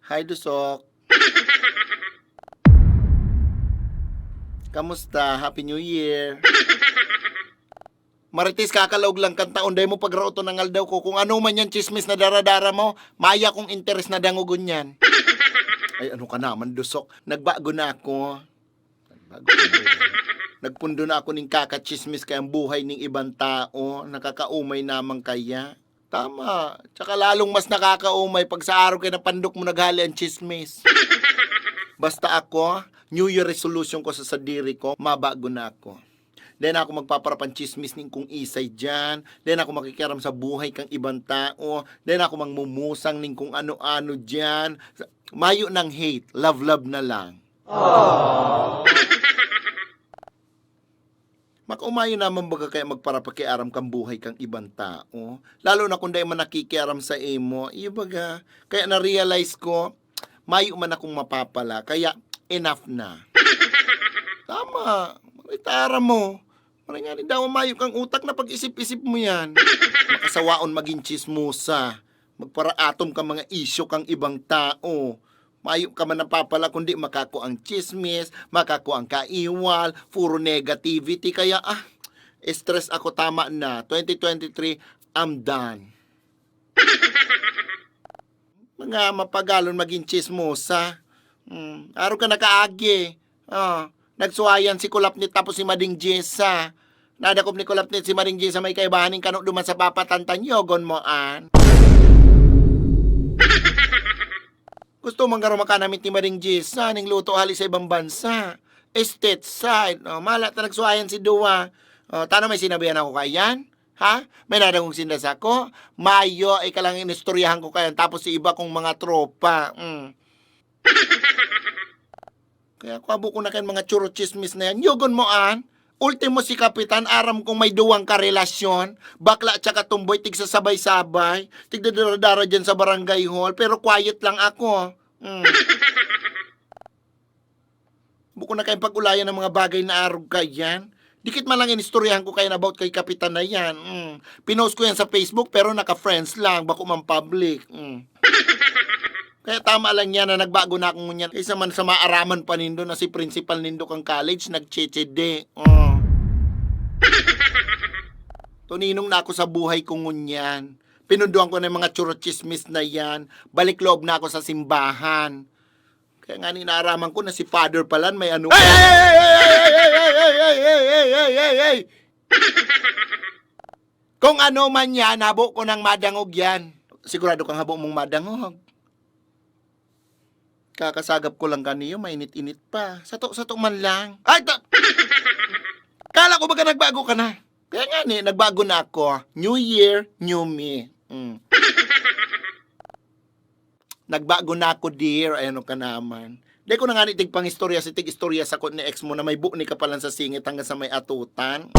Hi, Dusok. Kamusta? Happy New Year. Marites, kakalaog lang kang taon. Dahil mo pagrauto ng aldaw ko. Kung ano man yan chismis na daradara mo, maya kong interes na dangugon yan. Ay, ano ka naman, Dusok? Nagbago na ako. Nagpundo na ako ning kakachismis kay ang buhay ning ibang tao. Nakakaumay namang kaya. Tama. Tsaka lalong mas nakakaumay pag sa araw kayo na pandok mo naghali ang chismis. Basta ako, New Year resolution ko sa sadiri ko, mabago na ako. Then ako magpaparapan chismis ning kung isay dyan. Then ako makikiaram sa buhay kang ibang tao. Then ako mangmumusang ning kung ano-ano dyan. Mayo ng hate, love na lang. Makaumayo naman baga kaya magparapakiaram kang buhay kang ibang tao. Lalo na kung dahil man nakikiaram sa imo, iyo baga. Kaya na-realize ko, mayo man akong mapapala, kaya enough na. Tama, maritara mo. Maray nga ni daw mayo kang utak na pag-isip-isip mo yan. Makasawaon maging chismosa. Magparaatom ka mga isyo kang ibang tao. Mayo ka man napapala kundi makako ang chismis, makako ang kaiwal, puro negativity. Kaya stress ako, tama na. 2023, I'm done. Mga mapagalon maging chismosa. Araw ka nakaagi. Nagsuwayan si Kulapnit tapos si Mading Jessa. Nadakop ni Kulapnit si Mading Jessa may kaibahaning kanok duman sa papatantan yogon mo an. Gusto mong garo makanamit ni Mading Jessa ning luto hali sa ibang bansa. Estate side. Malat na nagsuwayan si Dua. Tano may sinabihan ako kayan? Ha? May nadagong sindas ako? Mayo, ay kalang inistoryahan ko kayan tapos si iba kong mga tropa. Kaya kwabo ko na kayo mga churo chismis na yan. Yogon mo an. Ultimo si Kapitan, aram kong may duwang karelasyon. Bakla tsaka tumboy, tig sa sabay-sabay. Tig dara dyan sa barangay hall. Pero quiet lang ako. Buko na kayong pag-ulayan ng mga bagay na arog kayan. Dikit man lang inistoryahan ko kayo about kay Kapitan na yan. Pinost ko yan sa Facebook pero naka-friends lang. Bako man public. Kaya tama lang yan na nagbago na akong ngunyan. Kaysa man sa maaraman pa nindo na si principal nindo kang college, nagchechede. Tuninong na ako sa buhay kong ngunyan. Pinunduan ko na yung mga churro-chismis na yan. Balik loob na ako sa simbahan. Kaya nga ninaaraman ko na si Father Palan may ano. Hey! Kung ano man yan, habo ko ng madangog yan. Sigurado kang habo mong madangog. Kakasagap ko lang kaniyo, mainit-init pa. Sato man lang. Ay, kala ko baga nagbago ka na. Kaya nga nagbago na ako. New Year, new me. Nagbago na ako, dear. Ayano ka naman. Di ko na nga nitig pang istorya, si tig istorya sa ni ex mo na may buo ni ka palang sa singit hanggang sa may atutan.